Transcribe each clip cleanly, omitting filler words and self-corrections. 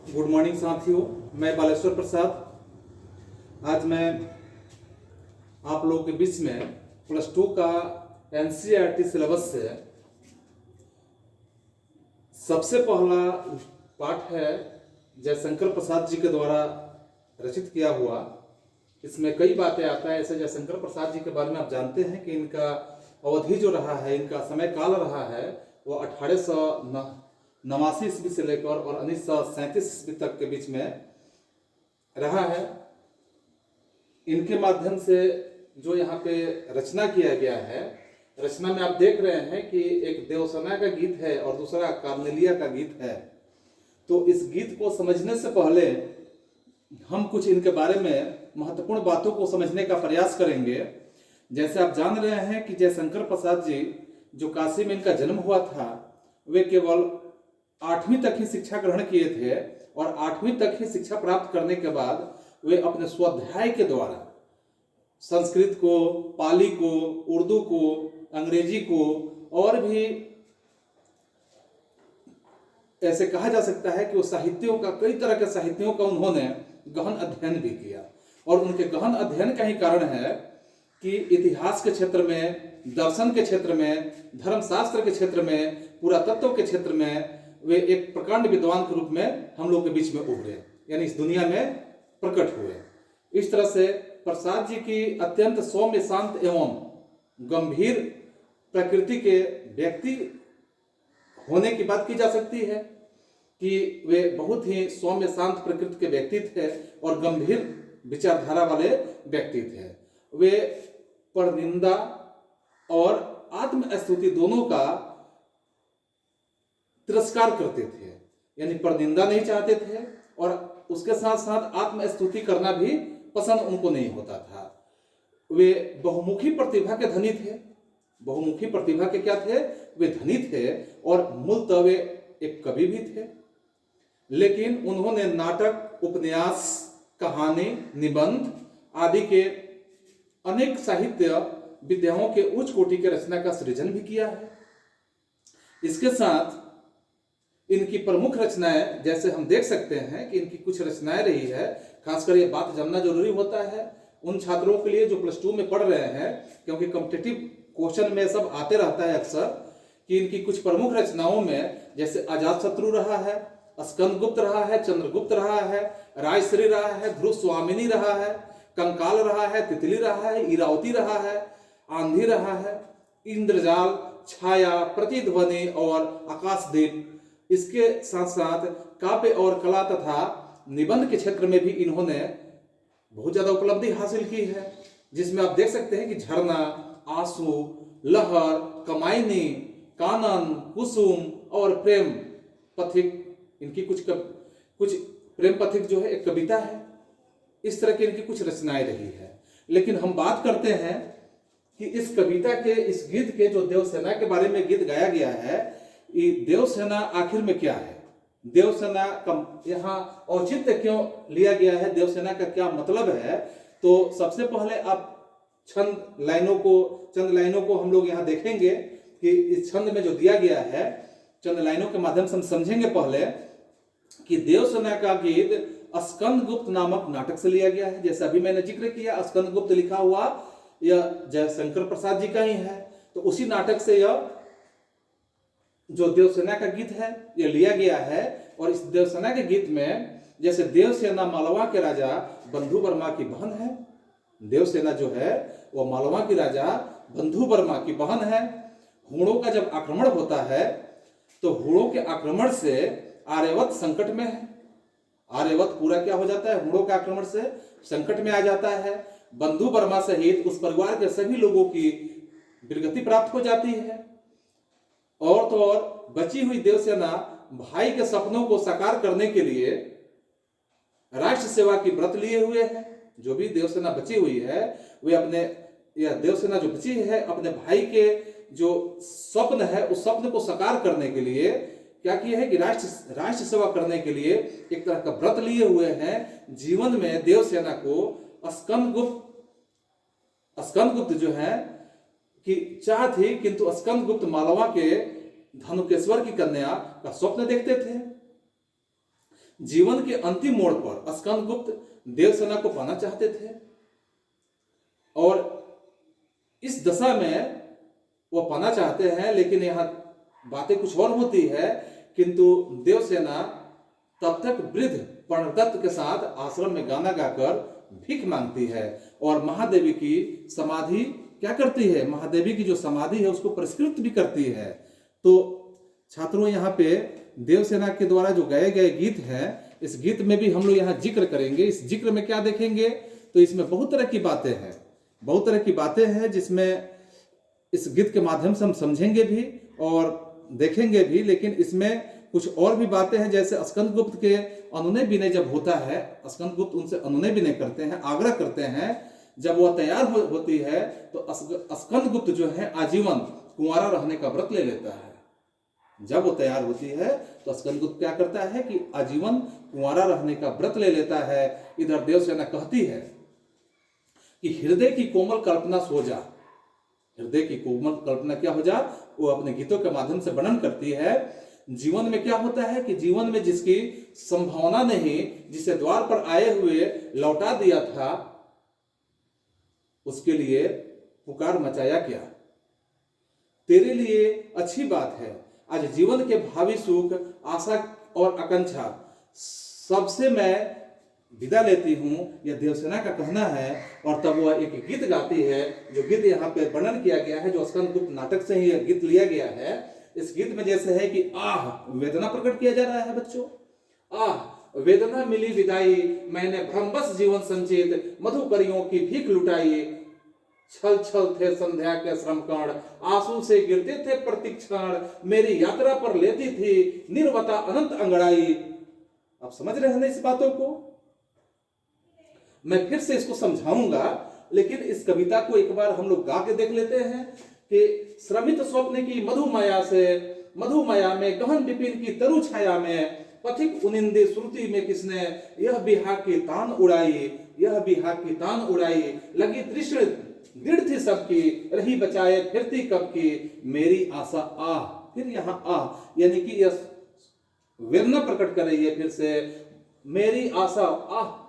Good morning साथियों, मैं बालेश्वर प्रसाद। आज मैं आप लोगों के बीच में +2 का एनसीईआरटी सिलेबस से सबसे पहला पाठ है जयशंकर प्रसाद जी के द्वारा रचित किया हुआ। इसमें कई बातें आता है। ऐसे जयशंकर प्रसाद जी के बारे में आप जानते हैं कि इनका अवधि जो रहा है, इनका समय काल रहा है, वो 1889 ईस्वी से लेकर और 1937 ईस्वी तक के बीच में रहा है। इनके माध्यम से जो यहाँ पे रचना किया गया है, रचना में आप देख रहे हैं कि एक देवसेना का गीत है और दूसरा कार्नेलिया का गीत है। तो इस गीत को समझने से पहले हम कुछ इनके बारे में महत्वपूर्ण बातों को समझने का प्रयास करेंगे। जैसे आप जान रहे हैं कि जयशंकर प्रसाद जी, जो काशी में इनका जन्म हुआ था, वे केवल 8वीं तक ही शिक्षा ग्रहण किए थे और 8वीं तक ही शिक्षा प्राप्त करने के बाद वे अपने स्वाध्याय के द्वारा संस्कृत को, पाली को, उर्दू को, अंग्रेजी को और भी ऐसे कहा जा सकता है कि वो साहित्यों का, कई तरह के साहित्यों का उन्होंने गहन अध्ययन भी किया। और उनके गहन अध्ययन का ही कारण है कि इतिहास के क्षेत्र में, दर्शन के क्षेत्र में, धर्मशास्त्र के क्षेत्र में, पुरातत्व के क्षेत्र में वे एक प्रकांड विद्वान के रूप में हम लोग के बीच में उभरे, यानी इस दुनिया में प्रकट हुए। इस तरह से प्रसाद जी की अत्यंत सौम्य, शांत एवं गंभीर प्रकृति के व्यक्ति होने की बात की जा सकती है कि वे बहुत ही सौम्य, शांत प्रकृति के व्यक्ति थे और गंभीर विचारधारा वाले व्यक्ति थे। वे परनिंदा और आत्मस्तुति दोनों का तिरस्कार करते थे, यानी परनिंदा नहीं चाहते थे और उसके साथ साथ आत्मस्तुति करना भी पसंद उनको नहीं होता था। वे बहुमुखी प्रतिभा के धनी थे। बहुमुखी प्रतिभा के क्या थे? वे धनी थे और मूलतः वे एक कवि भी थे। लेकिन उन्होंने नाटक, उपन्यास, कहानी, निबंध आदि के अनेक साहित्य विद्याओं के उच्च कोटि के रचना का सृजन भी किया है। इसके साथ इनकी प्रमुख रचनाएं, जैसे हम देख सकते हैं कि इनकी कुछ रचनाएं रही है। खासकर ये बात जानना जरूरी होता है उन छात्रों के लिए जो +2 में पढ़ रहे हैं, क्योंकि कॉम्पिटिटिव क्वेश्चन में सब आते रहता है अक्सर, कि इनकी कुछ प्रमुख रचनाओं में जैसे अजातशत्रु रहा है, स्कंदगुप्त रहा है, चंद्रगुप्त रहा है, रायश्री रहा है, ध्रुव स्वामिनी रहा है, कंकाल रहा है, तितली रहा है, इरावती रहा है, आंधी रहा है, इंद्रजाल, छाया, प्रतिध्वनि और आकाशदीप। इसके साथ साथ काव्य और कला तथा निबंध के क्षेत्र में भी इन्होंने बहुत ज्यादा उपलब्धि हासिल की है, जिसमें आप देख सकते हैं कि झरना, आंसू, लहर, कमायनी, कानन, कुसुम और प्रेम पथिक, इनकी कुछ प्रेम पथिक जो है एक कविता है। इस तरह की इनकी कुछ रचनाएं रही है। लेकिन हम बात करते हैं कि इस कविता के, इस गीत के, जो देवसेना के बारे में गीत गाया गया है, ये देवसेना आखिर में क्या है? देवसेना का यहाँ औचित्य क्यों लिया गया है? देवसेना का क्या मतलब है? तो सबसे पहले आप चंद लाइनों को हम लोग यहाँ देखेंगे कि इस छंद में जो दिया गया है, चंद लाइनों के माध्यम से हम समझेंगे पहले कि देवसेना का गीत स्कंदगुप्त नामक नाटक से लिया गया है। जैसे अभी मैंने जिक्र किया, स्कंदगुप्त लिखा हुआ यह जयशंकर प्रसाद जी का ही है। तो उसी नाटक से यह जो देवसेना का गीत है यह लिया गया है। और इस देवसेना के गीत में जैसे देवसेना मालवा के राजा बंधु वर्मा की बहन है। देवसेना जो है वो मालवा की राजा बंधु वर्मा की बहन है। हूणों का जब आक्रमण होता है तो हूणों के आक्रमण से आर्यवत संकट में है। आर्यवत पूरा क्या हो जाता है? हूणों के आक्रमण से संकट में आ जाता है। बंधु वर्मा सहित उस परिवार के सभी लोगों की वीरगति प्राप्त हो जाती है। और तो और बची हुई देवसेना भाई के सपनों को साकार करने के लिए राष्ट्र सेवा की व्रत लिए हुए है। जो भी देवसेना बची हुई है, वे अपने, यह देवसेना जो बची है, अपने भाई के जो स्वप्न है उस स्वप्न को साकार करने के लिए क्या किया है कि राष्ट्र सेवा करने के लिए एक तरह का व्रत लिए हुए हैं। जीवन में देवसेना को स्कंदगुप्त जो है कि चाह थी, किंतु स्कंदगुप्त मालवा के धनुकेश्वर की कन्या का स्वप्न देखते थे। जीवन के अंतिम मोड़ पर स्कंदगुप्त देवसेना को पाना चाहते थे और इस दशा में वो पाना चाहते हैं, लेकिन यहाँ बातें कुछ और होती है। किंतु देवसेना तब तक वृद्ध प्रणदत्त के साथ आश्रम में गाना गाकर भीख मांगती है और महादेवी की समाधि क्या करती है, महादेवी की जो समाधि है उसको परिष्कृत भी करती है। तो छात्रों, यहाँ पे देवसेना के द्वारा जो गाए गए गीत हैं, इस गीत में भी हम लोग यहाँ जिक्र करेंगे। इस जिक्र में क्या देखेंगे, तो इसमें बहुत तरह की बातें हैं, बहुत तरह की बातें हैं जिसमें इस गीत के माध्यम से हम समझेंगे भी और देखेंगे भी। लेकिन इसमें कुछ और भी बातें हैं, जैसे स्कंदगुप्त के अनुनय विनय जब होता है, स्कंदगुप्त उनसे अनुनय विनय करते हैं, आग्रह करते हैं। जब वह तैयार होती है तो स्कंदगुप्त जो है आजीवन कुंवारा रहने का व्रत ले लेता है। जब वो तैयार होती है तो स्कंदगुप्त क्या करता है कि आजीवन कुंवारा रहने का व्रत ले लेता है। इधर देवसेना कहती है कि हृदय की कोमल कल्पना सो जा, हृदय की कोमल कल्पना क्या हो जा, वो अपने गीतों के माध्यम से वर्णन करती है। जीवन में क्या होता है कि जीवन में जिसकी संभावना नहीं, जिसे द्वार पर आए हुए लौटा दिया था, उसके लिए पुकार मचाया क्या। तेरे लिए अच्छी बात है, आज जीवन के भावी सुख, आशा और आकांक्षा सबसे मैं विदा लेती हूँ, यह देवसेना का कहना है। और तब वह एक गीत गाती है, जो गीत यहाँ पे वर्णन किया गया है, जो स्कंदगुप्त नाटक से ही यह गीत लिया गया है। इस गीत में जैसे है कि आह, वेदना प्रकट किया जा रहा है बच्चों। आह वेदना मिली विदाई, मैंने भ्रमवश जीवन संचित, मधुकरियों की भीख लुटाई। छल छल थे संध्या के श्रमकण, आंसू से गिरते थे प्रतिक्षण, मेरी यात्रा पर लेती थी निर्वता अनंत अंगड़ाई। आप समझ रहे हैं ना इस बातों को? मैं फिर से इसको समझाऊंगा, लेकिन इस कविता को एक बार हम लोग गा के देख लेते हैं कि श्रमित स्वप्न की मधुमाया से, मधुमाया में गहन विपिन की तरु छाया में, पथिक उनिंदे श्रुति में किसने यह बिहा की तान उड़ाई, यह बिहा की तान उड़ाई। लगी तृष्ण दृढ़ थी सबकी, रही बचाए फिरती कब की, मेरी आशा आह। फिर यहाँ आह यानी कि यह वेदना प्रकट कर रही है फिर से। मेरी आशा आह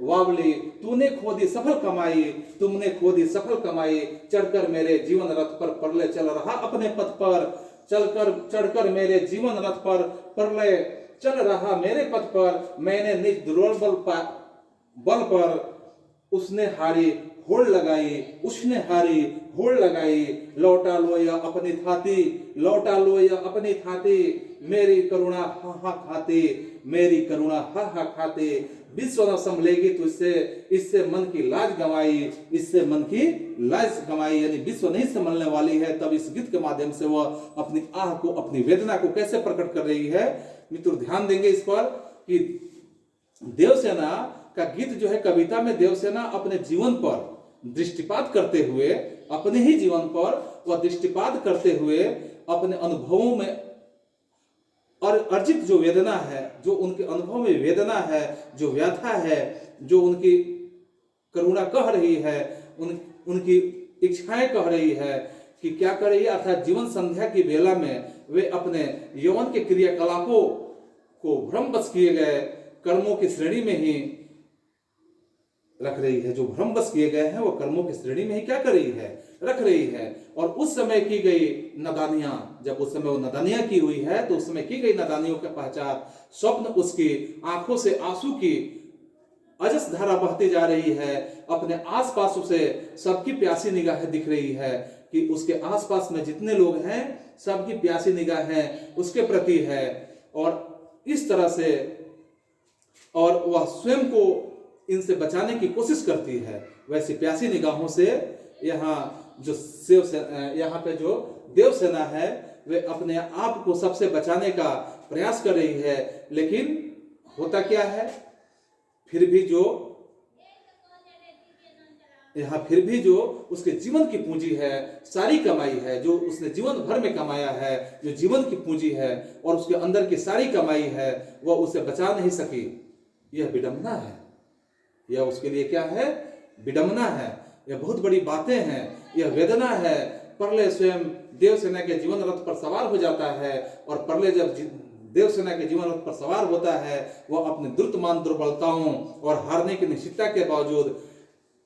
वावली, तूने खोदी सफल कमाई, तुमने खोदी सफल कमाई। चढ़कर मेरे जीवन रथ पर प्रलय चल रहा अपने पथ पर, चढ़कर मेरे जीवन रथ पर प्रलय चल रहा मेरे पथ पर। मैंने निज दुर्बल बल पर उसने हारी होड़ लगाई, उसने हारी होड़ लगाई। लौटा लो या अपनी थाती, लौटा लो या अपनी थाती, मेरी करुणा हा हा खाती, मेरी करुणा हा हा खाती। विश्व न संभलेगी तुझसे, इससे मन की लाज गंवाई, इससे मन की लाज गंवाई। यानी विश्व नहीं संभलने वाली है। तब इस गीत के माध्यम से वह अपनी आह को, अपनी वेदना को कैसे प्रकट कर रही है। मित्रों ध्यान देंगे इस पर कि देवसेना का गीत जो है, कविता में देवसेना अपने जीवन पर दृष्टिपात करते हुए, अपने ही जीवन पर वह दृष्टिपात करते हुए अपने अनुभवों में और अर्जित जो वेदना है, जो उनके अनुभव में वेदना है, जो व्यथा है, जो उनकी करुणा कह रही है, उनकी इच्छाएं कह रही है कि क्या कर रही है। अर्थात जीवन संध्या की बेला में वे अपने यौवन के क्रियाकलापों को भ्रमवश किए गए कर्मों की श्रेणी में ही रख रही है। जो भ्रमवश किए गए हैं वो कर्मों की श्रेणी में ही क्या कर रही है, रख रही है। और उस समय की गई नादानियां, जब उस समय वो नादानियां की हुई है, तो उस समय की गई नादानियों का पहचान, स्वप्न उसकी आंखों से आंसू की अजस धारा बहती जा रही है। अपने आसपास उसे सबकी प्यासी निगाहें दिख रही है कि उसके आसपास में जितने लोग हैं सबकी प्यासी निगाहें उसके प्रति है। और इस तरह से, और वह स्वयं को इनसे बचाने की कोशिश करती है। वैसी प्यासी निगाहों से यहाँ पे जो देवसेना है, वे अपने आप को सबसे बचाने का प्रयास कर रही है। लेकिन होता क्या है, फिर भी जो उसके जीवन की पूंजी है, सारी कमाई है, जो उसने जीवन भर में कमाया है, जो जीवन की पूंजी है और उसके अंदर की सारी कमाई है, वह उसे बचा नहीं सकी। यह विडंबना है, यह उसके लिए क्या है, विडंबना है। यह बहुत बड़ी बातें हैं, यह वेदना है। प्रलय स्वयं देवसेना के जीवन रथ पर सवार हो जाता है और प्रलय जब देवसेना के जीवन रथ पर सवार होता है वह अपने द्रुतमान दुर्बलताओं और हारने की निश्चितता के बावजूद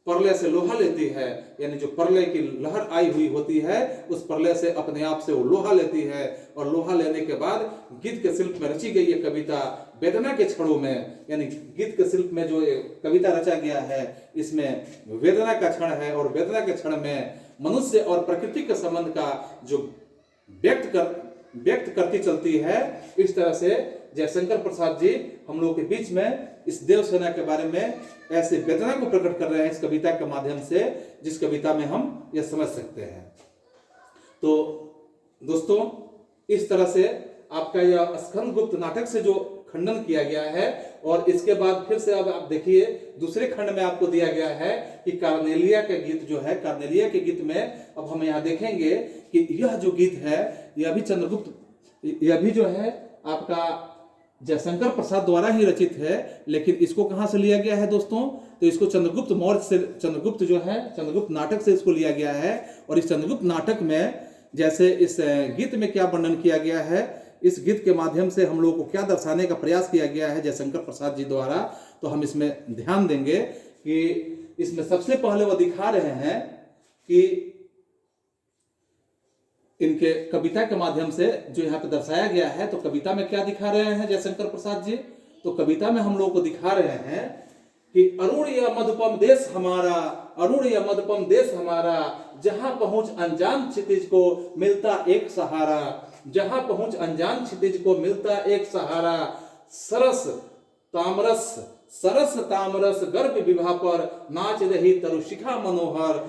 प्रलय से लोहा लेती है, यानी जो प्रलय की लहर आई हुई होती है उस प्रलय से अपने आप से वो लोहा लेती है, और लोहा लेने के बाद गीत के शिल्प में रची गई ये कविता वेदना के क्षणों में, यानी गीत के शिल्प में जो कविता रचा गया है इसमें वेदना का क्षण है, और वेदना के क्षण में मनुष्य और प्रकृति के संबंध का जो व्यक्त करती चलती है। इस तरह से जयशंकर प्रसाद जी हम लोग के बीच में इस देवसेना के बारे में ऐसे वेदना को प्रकट कर रहे हैं इस कविता के माध्यम से, जिस कविता में हम यह समझ सकते हैं। तो दोस्तों, इस तरह से आपका यह स्कंदगुप्त नाटक से जो खंडन किया गया है, और इसके बाद फिर से अब आप देखिए दूसरे खंड में आपको दिया गया है कि कार्नेलिया के गीत जो है, कार्नेलिया के गीत में अब हम यहाँ देखेंगे कि यह जो गीत है यह भी यह भी जो है आपका जयशंकर प्रसाद द्वारा ही रचित है, लेकिन इसको कहां से लिया गया है दोस्तों? तो इसको चंद्रगुप्त मौर्य से, चंद्रगुप्त जो है चंद्रगुप्त नाटक से इसको लिया गया है। और इस चंद्रगुप्त नाटक में जैसे इस गीत में क्या वर्णन किया गया है, इस गीत के माध्यम से हम लोगों को क्या दर्शाने का प्रयास किया गया है जयशंकर प्रसाद जी द्वारा, तो हम इसमें ध्यान देंगे कि इसमें सबसे पहले वो दिखा रहे हैं कि इनके कविता के माध्यम से जो यहाँ पे दर्शाया गया है, तो कविता में क्या दिखा रहे हैं जयशंकर प्रसाद जी? तो कविता में हम लोग को दिखा रहे हैं कि अरुण या मधुपम देश हमारा, अरुण या मधुपम देश हमारा, जहां पहुंच अनजान क्षितिज को मिलता एक सहारा, जहां पहुंच अनजान क्षितिज को मिलता एक सहारा, सरस तामरस गर्भ विवाह पर नाच रही तरुशिखा मनोहर,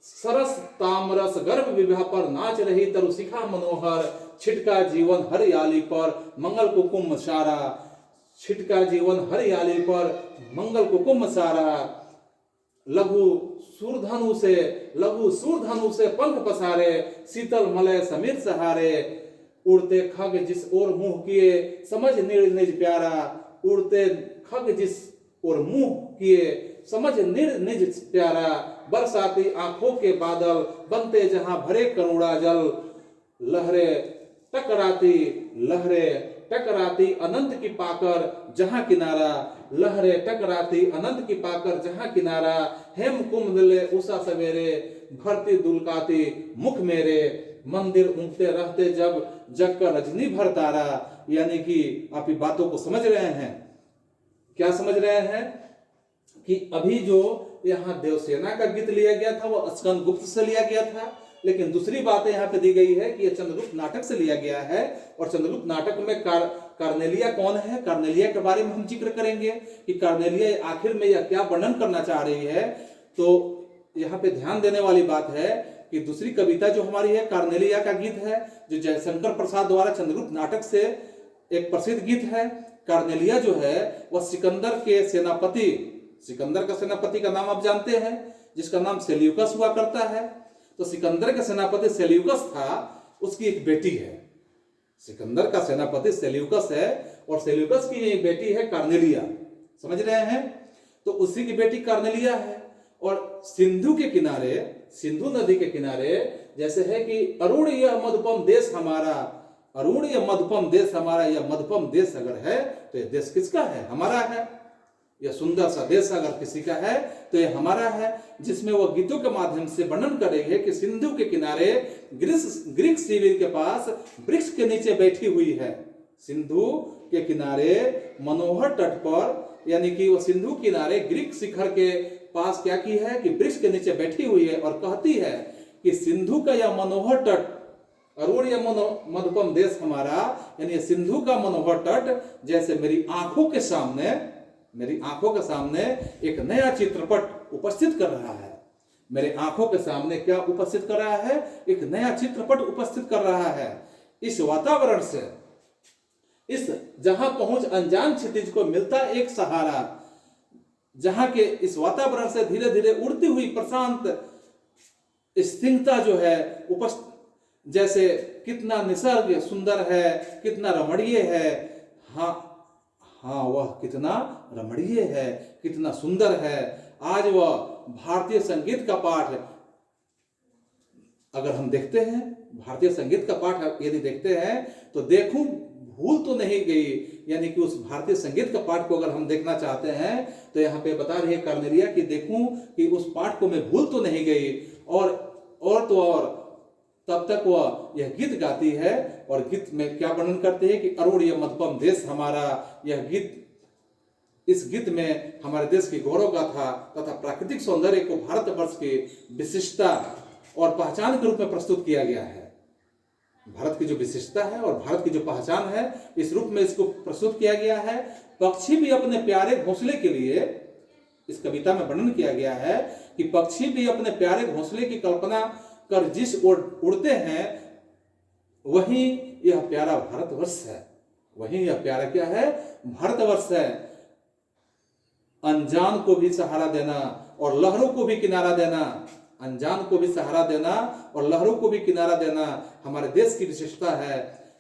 सरस तामरस गर्भ विवाह पर नाच रही तरुशिखा मनोहर, छिटका जीवन हरियाली पर मंगल कुकुम सारा, छिटका जीवन हरियाली पर मंगल कुकुम सारा, लघु सूरधनु से पंख पसारे, शीतल मलय समीर सहारे, उड़ते खग जिस ओर मुंह किए समझ निज प्यारा, उड़ते खग जिस ओर मुंह किए समझ निज प्यारा, बरसाती आंखों के बादल बनते जहां भरे करुणा जल, लहरे टकराती अनंत की पाकर जहां किनारा, लहरे टकराती अनंत की पाकर जहां किनारा, हेम कुंभले उषा सवेरे भरती दुलकाती मुख मेरे, मंदिर ऊँघते रहते जब जग का रजनी भर तारा। यानी कि आप ये बातों को समझ रहे हैं, क्या समझ रहे हैं कि अभी जो यहाँ देवसेना का गीत लिया गया था वो स्कंदगुप्त से लिया गया था, लेकिन दूसरी बात यहाँ पे दी गई है कि यह चंद्रगुप्त नाटक से लिया गया है। और चंद्रगुप्त नाटक में कार्नेलिया कौन है, कार्नेलिया के बारे में हम जिक्र करेंगे कि कार्नेलिया आखिर में यह क्या वर्णन करना चाह रही है। तो यहाँ पे ध्यान देने वाली बात है कि दूसरी कविता जो हमारी है कार्नेलिया का गीत है, जो जयशंकर प्रसाद द्वारा चंद्रगुप्त नाटक से एक प्रसिद्ध गीत है। कार्नेलिया जो है वह सिकंदर का सेनापति का नाम आप जानते हैं, जिसका नाम सेल्यूकस हुआ करता है। तो सिकंदर का सेनापति सेल्यूकस था, उसकी एक बेटी है। सिकंदर का सेनापति सेल्यूकस है और सेल्यूकस की एक बेटी है कार्नेलिया, समझ रहे हैं? तो उसी की बेटी कार्नेलिया है। और सिंधु नदी के किनारे जैसे है कि अरुण यह मधुपम देश हमारा, अरुण यह मधुपम देश हमारा, यह मधुपम देश अगर है तो यह देश किसका है? हमारा है। यह सुंदर सा देश अगर किसी का है तो यह हमारा है, जिसमें वह गीतों के माध्यम से वर्णन कर रही है कि सिंधु के किनारे ग्रीक शिविर के पास वृक्ष के नीचे बैठी हुई है। सिंधु के किनारे मनोहर तट पर, यानी कि वह सिंधु किनारे ग्रीक शिखर के पास क्या की है कि वृक्ष के नीचे बैठी हुई है, और कहती है कि सिंधु का यह मनोहर तट, अरुण यह मधुपम देश हमारा, यानी सिंधु का मनोहर तट जैसे मेरी आंखों के सामने एक नया चित्रपट उपस्थित कर रहा है। मेरे आंखों के सामने क्या उपस्थित कर रहा है? एक नया चित्रपट उपस्थित कर रहा है। इस वातावरण से, इस जहां पहुंच अनजान क्षितिज को मिलता एक सहारा, जहां के इस वातावरण से धीरे धीरे उड़ती हुई प्रशांत स्थिरता जो है जैसे कितना निसर्ग सुंदर है, कितना रमणीय है। हाँ, वह कितना रमणीय है, कितना सुंदर है। आज वह भारतीय संगीत का पाठ अगर हम देखते हैं, भारतीय संगीत का पाठ यदि देखते हैं तो देखूं भूल तो नहीं गई, यानी कि उस भारतीय संगीत का पाठ को अगर हम देखना चाहते हैं तो यहाँ पे बता रही है कार्नेलिया कि देखूं कि उस पाठ को मैं भूल तो नहीं गई, और तो और तब तक वह यह गीत गाती है और गीत में क्या वर्णन करती है कि अरुण यह मधुपम देश हमारा, यह गीत, इस गीत में हमारे देश की गौरव गाथा तथा प्राकृतिक सौंदर्य को भारतवर्ष की विशिष्टता और पहचान के रूप में प्रस्तुत किया गया है। भारत की जो विशिष्टता है और भारत की जो पहचान है, इस रूप में इसको प्रस्तुत किया गया है। पक्षी भी अपने प्यारे घोंसले के लिए, इस कविता में वर्णन किया गया है कि पक्षी भी अपने प्यारे घोंसले की कल्पना कर जिस ओर उड़ते हैं, वही यह प्यारा भारतवर्ष है, वही यह प्यारा क्या है, भारतवर्ष है। अनजान को भी सहारा देना और लहरों को भी किनारा देना, अनजान को भी सहारा देना और लहरों को भी किनारा देना हमारे देश की विशेषता है।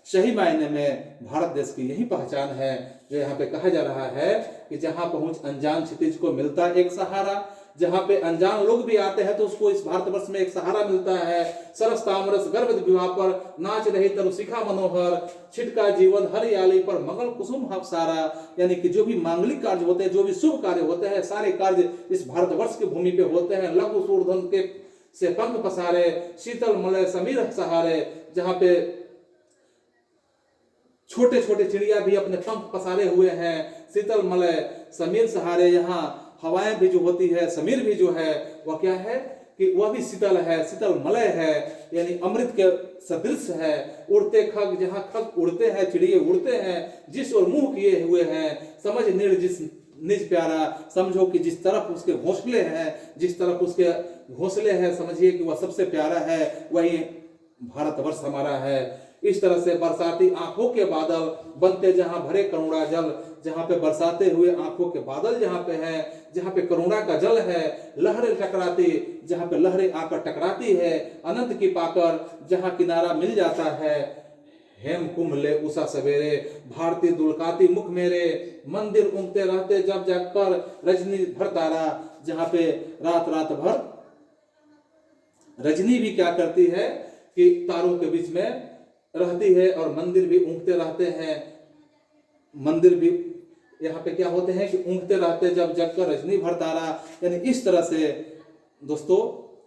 सही मायने में भारत देश की यही पहचान है, जो यहाँ पे कहा जा रहा है कि जहाँ पहुंच अनजान क्षितिज को मिलता एक सहारा, जहाँ पे अनजान लोग भी आते हैं तो उसको इस भारतवर्ष में एक सहारा मिलता है। सरस तामरस गर्भ विवाह पर नाच रही तरुशिखा मनोहर, छिटका जीवन हरियाली पर मंगल कुसुम सारा, यानी कि जो भी मांगलिक कार्य होते हैं, जो भी शुभ कार्य होते हैं, सारे कार्य इस भारतवर्ष की भूमि पे होते हैं। लघु सूर्धन के से पंख पसारे, शीतल मलय समीर सहारे, जहाँ पे छोटे छोटे चिड़िया भी अपने पंख पसारे हुए हैं, शीतल मलय समीर सहारे। यहाँ हवाएं भी जो होती है, समीर भी जो है वह क्या है कि वह भी शीतल है, शीतल मलय है, यानी अमृत के सदृश है। उड़ते खग, जहाँ खग उड़ते हैं, चिड़िए उड़ते हैं, जिस ओर मुंह किए हुए हैं, समझ जिस निज प्यारा, समझो कि जिस तरफ उसके घोंसले हैं, जिस तरफ उसके घोंसले हैं, समझिए कि वह सबसे प्यारा है, वही भारतवर्ष हमारा है। इस तरह से बरसाती आंखों के बादल बनते जहां भरे करुणा जल, जहां पे बरसाते हुए आंखों के बादल जहां पे है, जहां पे करुणा का जल है, लहरें टकराती, जहां पे लहरें आकर टकराती है, अनंत की पाकर जहां किनारा मिल जाता है। हेम कुंभले उषा सवेरे, भारती दुलकाती मुख मेरे, मंदिर उमते रहते जब जाकर रजनी भर तारा, जहां पे रात रात भर रजनी भी क्या करती है कि तारों के बीच में रहती है और मंदिर भी ऊँघते रहते हैं। मंदिर भी यहाँ पे क्या होते हैं कि ऊँघते रहते जब जगकर रजनी भर तारा, यानी इस तरह से दोस्तों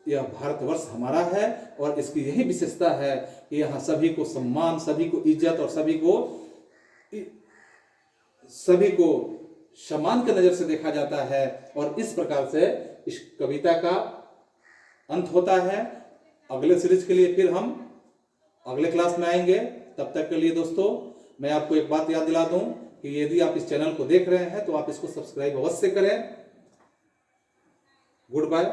यह भारतवर्ष हमारा है और इसकी यही विशेषता है कि यहाँ सभी को सम्मान, सभी को इज्जत और सभी को सम्मान के नजर से देखा जाता है। और इस प्रकार से इस कविता का अंत होता है। अगले सीरीज के लिए फिर हम अगले क्लास में आएंगे। तब तक के लिए दोस्तों मैं आपको एक बात याद दिला दूं कि यदि आप इस चैनल को देख रहे हैं तो आप इसको सब्सक्राइब अवश्य करें। Good bye.